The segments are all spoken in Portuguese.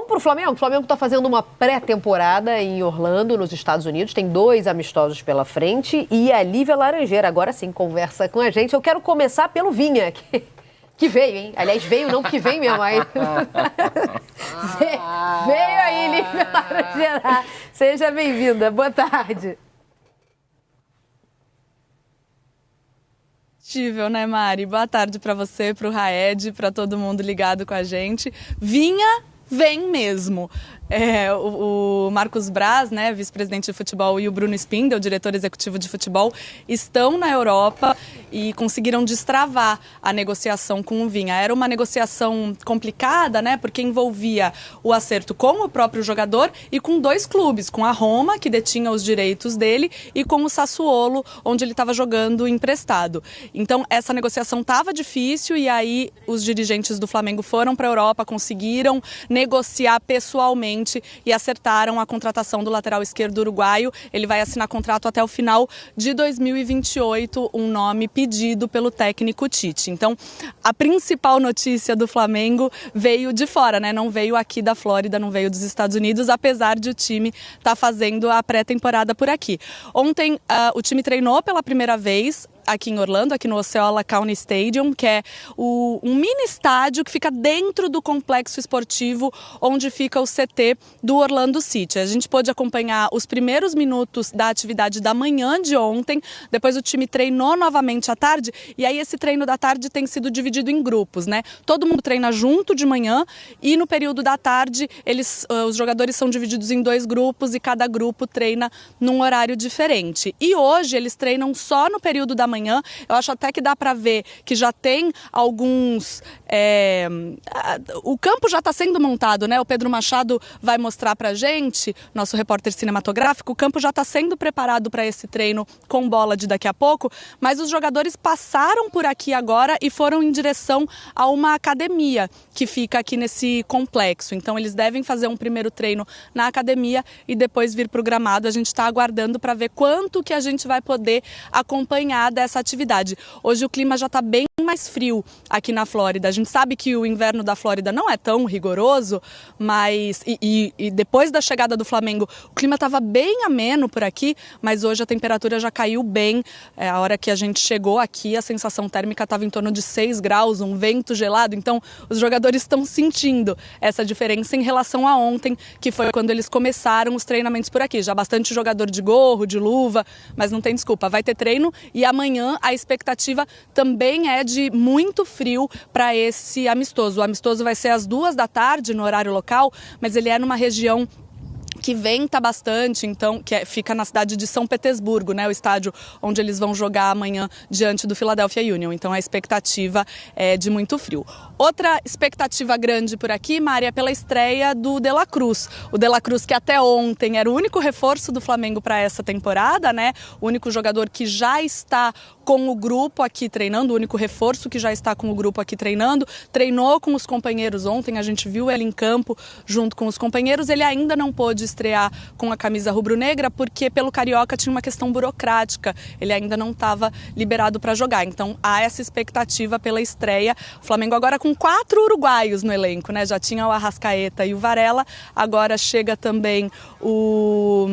Vamos para o Flamengo. O Flamengo está fazendo uma pré-temporada em Orlando, nos Estados Unidos. Tem 2 amistosos pela frente. E a Lívia Laranjeira, agora sim, conversa com a gente. Eu quero começar pelo Vinha, que veio, hein? Aliás, veio não porque vem mesmo. Aí... veio aí, Lívia Laranjeira. Seja bem-vinda. Boa tarde. Né, Mari? Boa tarde para você, para o Raed, para todo mundo ligado com a gente. Vinha, vem mesmo. O Marcos Braz, né, vice-presidente de futebol, e o Bruno Spindel, diretor executivo de futebol, estão na Europa e conseguiram destravar a negociação com o Vinha. Era uma negociação complicada, né, porque envolvia o acerto com o próprio jogador e com 2 clubes, com a Roma, que detinha os direitos dele, e com o Sassuolo, onde ele estava jogando emprestado. Então, essa negociação estava difícil e aí os dirigentes do Flamengo foram para a Europa, conseguiram negociar pessoalmente e acertaram a contratação do lateral esquerdo uruguaio. Ele vai assinar contrato até o final de 2028, um nome pedido pelo técnico Tite. Então, a principal notícia do Flamengo veio de fora, né? Não veio aqui da Flórida, não veio dos Estados Unidos, apesar de o time estar fazendo a pré-temporada por aqui. Ontem, o time treinou pela primeira vez aqui em Orlando, aqui no Osceola County Stadium, que é um mini estádio que fica dentro do complexo esportivo onde fica o CT do Orlando City. A gente pôde acompanhar os primeiros minutos da atividade da manhã de ontem, depois o time treinou novamente à tarde, e aí esse treino da tarde tem sido dividido em grupos, né? Todo mundo treina junto de manhã e no período da tarde os jogadores são divididos em 2 grupos e cada grupo treina num horário diferente. E hoje eles treinam só no período da manhã. Eu acho até que dá para ver que já tem alguns... O campo já está sendo montado, né? O Pedro Machado vai mostrar para a gente, nosso repórter cinematográfico, o campo já está sendo preparado para esse treino com bola de daqui a pouco, mas os jogadores passaram por aqui agora e foram em direção a uma academia que fica aqui nesse complexo. Então eles devem fazer um primeiro treino na academia e depois vir para o gramado. A gente está aguardando para ver quanto que a gente vai poder acompanhar dessa atividade. Hoje o clima já está bem mais frio aqui na Flórida. A gente sabe que o inverno da Flórida não é tão rigoroso, mas e depois da chegada do Flamengo o clima estava bem ameno por aqui, mas hoje a temperatura já caiu bem. A hora que a gente chegou aqui a sensação térmica estava em torno de 6 graus, um vento gelado, então os jogadores estão sentindo essa diferença em relação a ontem, que foi quando eles começaram os treinamentos por aqui. Já bastante jogador de gorro, de luva, mas não tem desculpa, vai ter treino e amanhã a expectativa também é de muito frio para esse amistoso. O amistoso vai ser às 2 da tarde no horário local, mas ele é numa região que venta bastante, então, fica na cidade de São Petersburgo, né, o estádio onde eles vão jogar amanhã diante do Philadelphia Union. Então a expectativa é de muito frio. Outra expectativa grande por aqui, Mari, é pela estreia do De La Cruz. O De La Cruz, que até ontem era o único reforço do Flamengo para essa temporada, né? O único jogador que já está com o grupo aqui treinando, o único reforço que já está com o grupo aqui treinando, treinou com os companheiros ontem, a gente viu ele em campo junto com os companheiros. Ele ainda não pôde estrear com a camisa rubro-negra porque pelo Carioca tinha uma questão burocrática, ele ainda não estava liberado para jogar. Então há essa expectativa pela estreia. O Flamengo agora com 4 uruguaios no elenco, né? Já tinha o Arrascaeta e o Varela, agora chega também o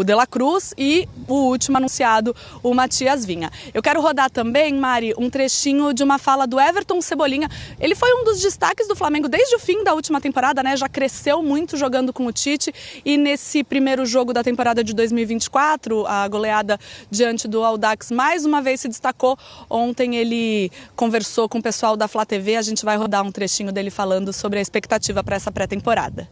De La Cruz e o último anunciado, o Matias Vinha. Eu quero rodar também, Mari, um trechinho de uma fala do Everton Cebolinha. Ele foi um dos destaques do Flamengo desde o fim da última temporada, né? Já cresceu muito jogando com o Tite e nesse primeiro jogo da temporada de 2024, a goleada diante do Audax mais uma vez se destacou. Ontem ele conversou com o pessoal da Flá TV, a gente vai rodar um trechinho dele falando sobre a expectativa para essa pré-temporada.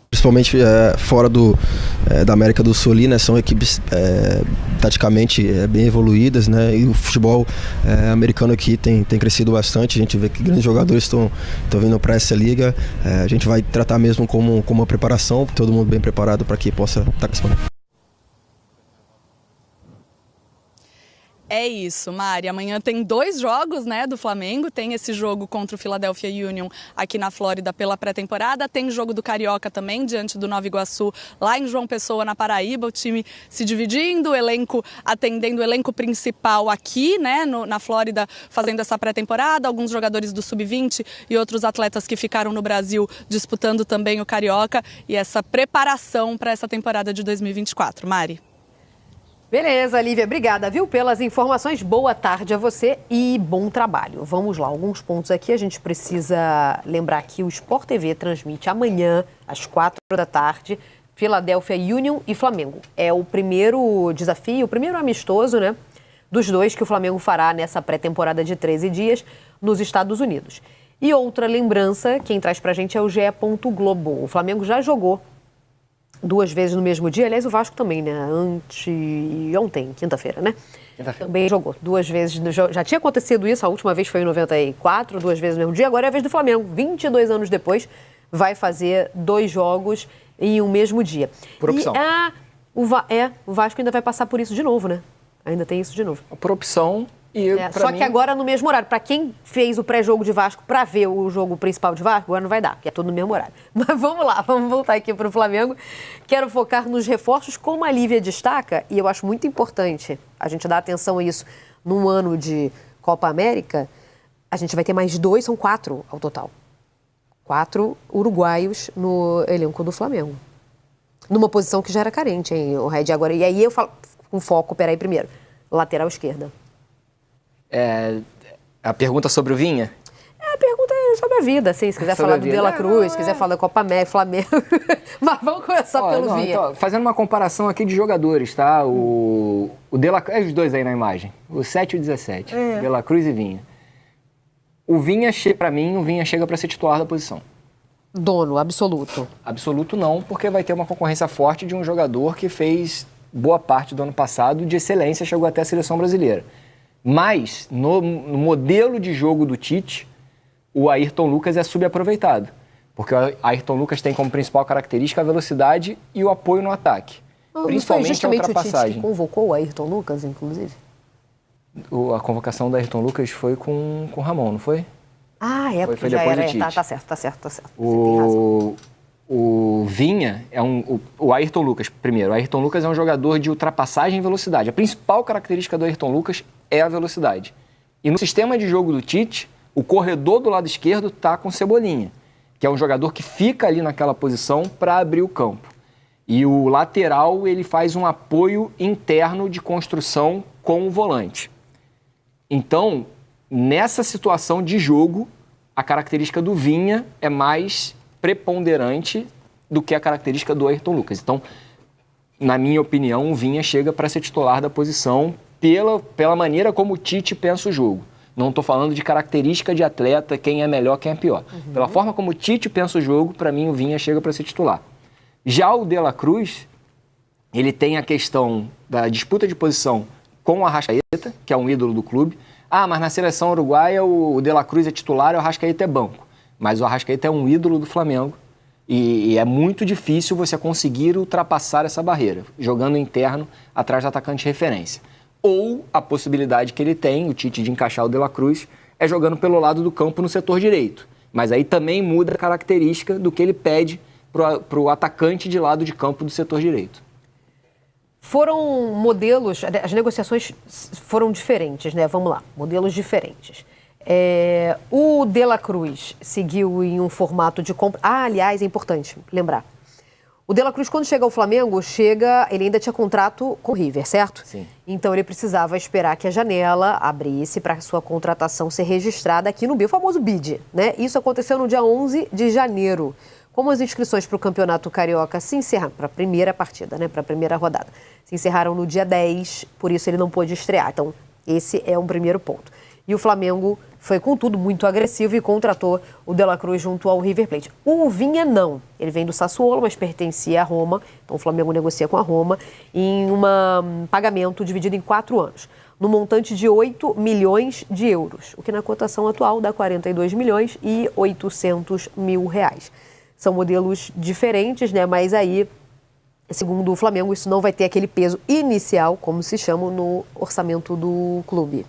Principalmente fora da América do Sul, né, são equipes taticamente bem evoluídas, né, e o futebol americano aqui tem crescido bastante. A gente vê que grandes jogadores estão vindo para essa liga. A gente vai tratar mesmo como uma preparação, todo mundo bem preparado para que possa estar participando. É isso, Mari. Amanhã tem 2 jogos, né, do Flamengo. Tem esse jogo contra o Philadelphia Union aqui na Flórida pela pré-temporada. Tem jogo do Carioca também, diante do Nova Iguaçu, lá em João Pessoa, na Paraíba. O time se dividindo, o elenco atendendo o elenco principal aqui, né, na Flórida, fazendo essa pré-temporada. Alguns jogadores do Sub-20 e outros atletas que ficaram no Brasil disputando também o Carioca. E essa preparação para essa temporada de 2024. Mari. Beleza, Lívia, obrigada, viu, pelas informações. Boa tarde a você e bom trabalho. Vamos lá, alguns pontos aqui. A gente precisa lembrar que o Sport TV transmite amanhã, às 4h, Philadelphia Union e Flamengo. É o primeiro desafio, o primeiro amistoso, né, dos 2 que o Flamengo fará nessa pré-temporada de 13 dias nos Estados Unidos. E outra lembrança, quem traz pra gente é o GE. Globo. O Flamengo já jogou 2 vezes no mesmo dia. Aliás, o Vasco também, né? Ontem, quinta-feira, né? Também jogou 2 vezes. Já tinha acontecido isso, a última vez foi em 94, 2 vezes no mesmo dia. Agora é a vez do Flamengo. 22 anos depois, vai fazer 2 jogos em um mesmo dia. Por opção. O Vasco ainda vai passar por isso de novo, né? Ainda tem isso de novo. Por opção. Só que agora no mesmo horário. Para quem fez o pré-jogo de Vasco para ver o jogo principal de Vasco, agora não vai dar, porque é tudo no mesmo horário. Mas vamos lá, vamos voltar aqui para o Flamengo. Quero focar nos reforços, como a Lívia destaca, e eu acho muito importante a gente dar atenção a isso num ano de Copa América. A gente vai ter mais 2, são 4 ao total. 4 uruguaios no elenco do Flamengo. Numa posição que já era carente, hein, o Red? Agora, e aí eu falo com foco, peraí, primeiro, lateral esquerda. A pergunta sobre o Vinha? A pergunta é sobre a vida, assim, se quiser falar do De La Cruz, se quiser falar da Copa América, Flamengo. Mas vamos começar pelo Vinha. Então, fazendo uma comparação aqui de jogadores, tá? O De La Cruz, os 2 aí na imagem, o 7 e o 17, De La Cruz e Vinha. O Vinha, para mim, o Vinha chega para ser titular da posição. Dono, absoluto. Absoluto não, porque vai ter uma concorrência forte de um jogador que fez boa parte do ano passado de excelência, chegou até a seleção brasileira. Mas, no modelo de jogo do Tite, o Ayrton Lucas é subaproveitado. Porque o Ayrton Lucas tem como principal característica a velocidade e o apoio no ataque. Principalmente a ultrapassagem. O Tite que convocou o Ayrton Lucas, inclusive? A convocação do Ayrton Lucas foi com o Ramon, não foi? Porque foi já depois era. do Tite. Tá certo. Você tem razão. O Vinha é o Ayrton Lucas, primeiro. O Ayrton Lucas é um jogador de ultrapassagem e velocidade. A principal característica do Ayrton Lucas é a velocidade. E no sistema de jogo do Tite, o corredor do lado esquerdo está com Cebolinha, que é um jogador que fica ali naquela posição para abrir o campo. E o lateral, ele faz um apoio interno de construção com o volante. Então, nessa situação de jogo, a característica do Vinha é mais preponderante do que a característica do Ayrton Lucas. Então, na minha opinião, o Vinha chega para ser titular da posição pela maneira como o Tite pensa o jogo. Não estou falando de característica de atleta, quem é melhor, quem é pior. Pela forma como o Tite pensa o jogo, para mim o Vinha chega para ser titular. Já o De La Cruz, ele tem a questão da disputa de posição com o Arrascaeta, que é um ídolo do clube. Mas na seleção uruguaia o De La Cruz é titular e o Arrascaeta é banco. Mas o Arrascaeta é um ídolo do Flamengo e é muito difícil você conseguir ultrapassar essa barreira, jogando interno atrás do atacante de referência. Ou a possibilidade que ele tem, o Tite, de encaixar o De La Cruz, é jogando pelo lado do campo no setor direito. Mas aí também muda a característica do que ele pede para o atacante de lado de campo do setor direito. Foram modelos, as negociações foram diferentes, né? Vamos lá, modelos diferentes. O De La Cruz seguiu em um formato de compra. Aliás, é importante lembrar. O De La Cruz, quando chega ao Flamengo, ele ainda tinha contrato com o River, certo? Sim. Então ele precisava esperar que a janela abrisse para a sua contratação ser registrada aqui no BID, o famoso BID, né? Isso aconteceu no dia 11 de janeiro. Como as inscrições para o Campeonato Carioca se encerraram, para a primeira partida, né? Para a primeira rodada, se encerraram no dia 10, por isso ele não pôde estrear. Então, esse é um primeiro ponto. E o Flamengo foi, contudo, muito agressivo e contratou o De La Cruz junto ao River Plate. O Vinha não. Ele vem do Sassuolo, mas pertencia à Roma. Então o Flamengo negocia com a Roma em um pagamento dividido em 4 anos, no montante de 8 milhões de euros, o que na cotação atual dá 42 milhões e 800 mil reais. São modelos diferentes, né? Mas aí Segundo o Flamengo, isso não vai ter aquele peso inicial, como se chama, no orçamento do clube.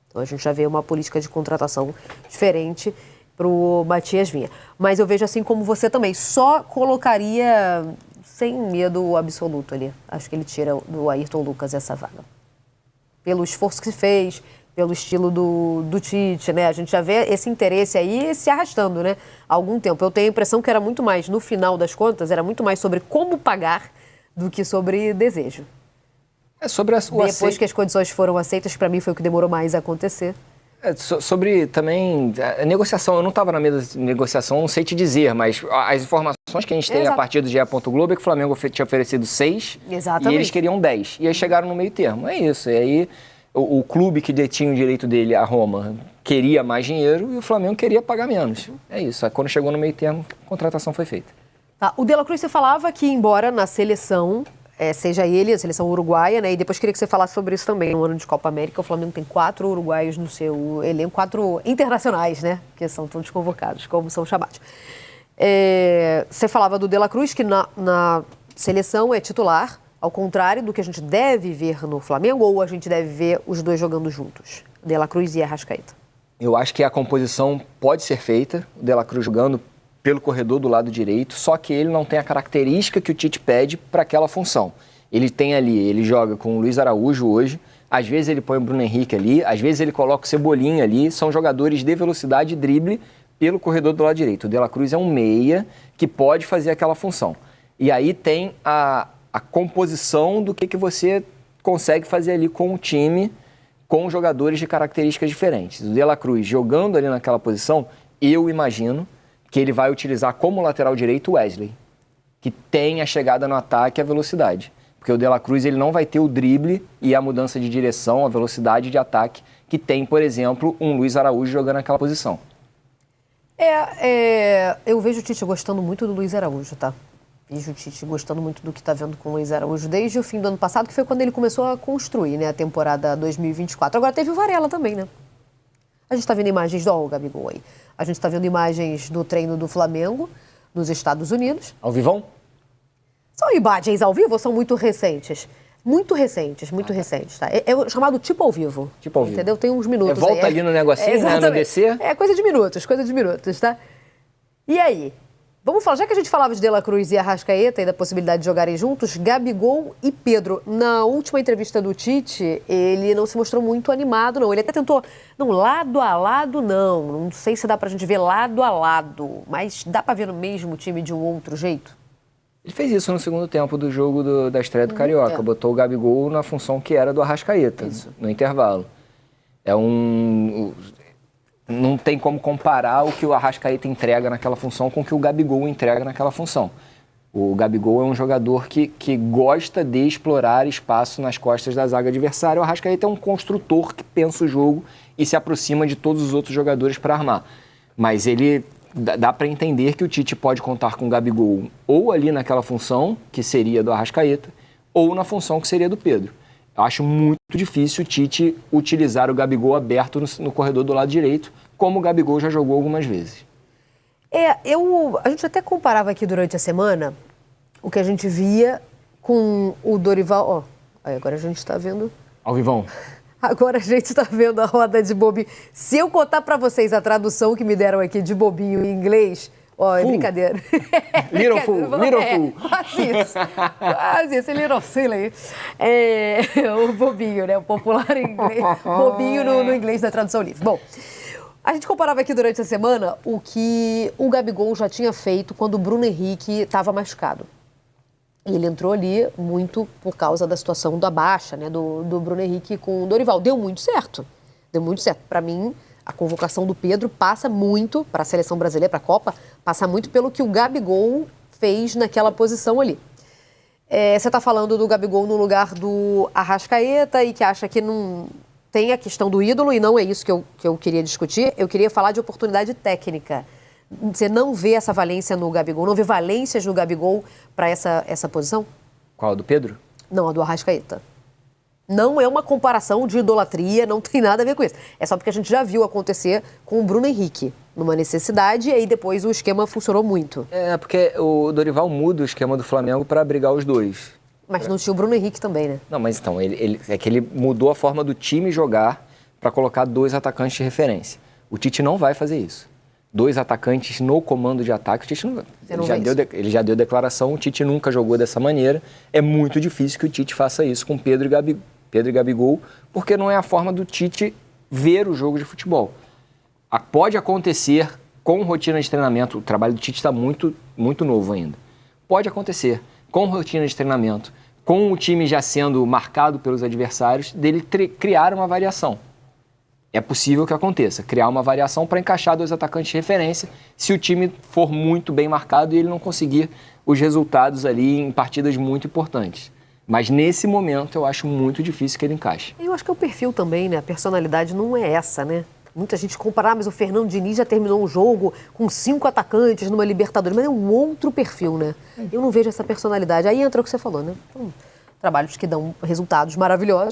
Então a gente já vê uma política de contratação diferente para o Matias Vinha. Mas eu vejo assim como você também, só colocaria sem medo absoluto ali. Acho que ele tira do Ayrton Lucas essa vaga. Pelo esforço que fez, pelo estilo do Tite, né? A gente já vê esse interesse aí se arrastando, né? Há algum tempo. Eu tenho a impressão que era muito mais, no final das contas, era muito mais sobre como pagar do que sobre desejo. É sobre Depois que as condições foram aceitas, para mim foi o que demorou mais a acontecer. Sobre também a negociação, eu não estava na mesa de negociação, não sei te dizer, mas as informações que a gente tem a partir do GE. Globo é que o Flamengo tinha oferecido 6 e eles queriam 10. E aí chegaram no meio termo. É isso. E aí o clube que detinha o direito dele, a Roma, queria mais dinheiro e o Flamengo queria pagar menos. É isso. Aí quando chegou no meio termo, a contratação foi feita. Tá. O De La Cruz, você falava que, embora na seleção, seja ele, a seleção uruguaia, né? E depois queria que você falasse sobre isso também. No ano de Copa América, o Flamengo tem 4 uruguaios no seu elenco, 4 internacionais, né? Que são todos convocados, como são chamados. Você falava do De La Cruz, que na seleção é titular, ao contrário do que a gente deve ver no Flamengo, ou a gente deve ver os dois jogando juntos, De La Cruz e Arrascaeta? Eu acho que a composição pode ser feita, o De La Cruz jogando pelo corredor do lado direito, só que ele não tem a característica que o Tite pede para aquela função. Ele tem ali, ele joga com o Luiz Araújo hoje, às vezes ele põe o Bruno Henrique ali, às vezes ele coloca o Cebolinha ali, são jogadores de velocidade e drible pelo corredor do lado direito. O De La Cruz é um meia que pode fazer aquela função. E aí tem a composição do que você consegue fazer ali com o time, com jogadores de características diferentes. O De La Cruz jogando ali naquela posição, eu imagino que ele vai utilizar como lateral direito o Wesley, que tem a chegada no ataque e a velocidade. Porque o De La Cruz ele não vai ter o drible e a mudança de direção, a velocidade de ataque, que tem, por exemplo, um Luiz Araújo jogando naquela posição. Eu vejo o Tite gostando muito do Luiz Araújo, tá? Vejo o Tite gostando muito do que está vendo com o Luiz Araújo desde o fim do ano passado, que foi quando ele começou a construir, né, a temporada 2024. Agora teve o Varela também, né? A gente está vendo imagens do Gabigol aí. A gente está vendo imagens do treino do Flamengo nos Estados Unidos. Ao vivão? São imagens ao vivo ou são muito recentes? Muito recentes, tá? É o chamado tipo ao vivo. Tipo ao vivo. Entendeu? Tem uns minutos volta aí. Ali no negocinho, né? No DC. É coisa de minutos, tá? E aí? Vamos falar, já que a gente falava de De La Cruz e Arrascaeta e da possibilidade de jogarem juntos, Gabigol e Pedro. Na última entrevista do Tite, ele não se mostrou muito animado, não. Ele até tentou, não, lado a lado, não sei se dá pra gente ver lado a lado, mas dá pra ver no mesmo time de um outro jeito? Ele fez isso no segundo tempo do jogo da estreia do Carioca. Botou o Gabigol na função que era do Arrascaeta, no intervalo. Não tem como comparar o que o Arrascaeta entrega naquela função com o que o Gabigol entrega naquela função. O Gabigol é um jogador que gosta de explorar espaço nas costas da zaga adversária. O Arrascaeta é um construtor que pensa o jogo e se aproxima de todos os outros jogadores para armar. Mas ele dá para entender que o Tite pode contar com o Gabigol ou ali naquela função, que seria do Arrascaeta, ou na função que seria do Pedro. Eu acho muito difícil o Tite utilizar o Gabigol aberto no corredor do lado direito, como o Gabigol já jogou algumas vezes. A gente até comparava aqui durante a semana o que a gente via com o Dorival. Agora a gente está vendo... Ao vivão. Agora a gente está vendo a roda de bobinho. Se eu contar para vocês a tradução que me deram aqui de bobinho em inglês... é brincadeira. Little fool. Quase isso, little silly. O bobinho, né? O popular em inglês. Bobinho no inglês da tradução livre. Bom, a gente comparava aqui durante a semana o que o Gabigol já tinha feito quando o Bruno Henrique estava machucado. E ele entrou ali muito por causa da situação da baixa, né? Do Bruno Henrique com o Dorival. Deu muito certo. Para mim... A convocação do Pedro passa muito, para a seleção brasileira, para a Copa, passa muito pelo que o Gabigol fez naquela posição ali. Você está falando do Gabigol no lugar do Arrascaeta e que acha que não tem a questão do ídolo, e não é isso que eu queria discutir. Eu queria falar de oportunidade técnica. Você não vê essa valência no Gabigol, não vê valências no Gabigol para essa posição? Qual, a do Pedro? Não, a do Arrascaeta. Não é uma comparação de idolatria, não tem nada a ver com isso. É só porque a gente já viu acontecer com o Bruno Henrique. numa necessidade, e aí depois o esquema funcionou muito. Porque o Dorival muda o esquema do Flamengo para abrigar os dois. Mas não tinha o Bruno Henrique também, né? Não, mas então, é que ele mudou a forma do time jogar para colocar 2 atacantes de referência. O Tite não vai fazer isso. 2 atacantes no comando de ataque, o Tite não vai. Ele já deu declaração, o Tite nunca jogou dessa maneira. É muito difícil que o Tite faça isso com Pedro e Gabigol, porque não é a forma do Tite ver o jogo de futebol. Pode acontecer com rotina de treinamento, o trabalho do Tite está muito, muito novo ainda. Pode acontecer com rotina de treinamento, com o time já sendo marcado pelos adversários, dele criar uma variação. É possível que aconteça, criar uma variação para encaixar 2 atacantes de referência, se o time for muito bem marcado e ele não conseguir os resultados ali em partidas muito importantes. Mas nesse momento eu acho muito difícil que ele encaixe. Eu acho que é o perfil também, né? A personalidade não é essa, né? Muita gente compara, mas o Fernando Diniz já terminou um jogo com 5 atacantes numa Libertadores, mas é um outro perfil, né? Eu não vejo essa personalidade. Aí entra o que você falou, né? Trabalhos que dão resultados maravilhosos.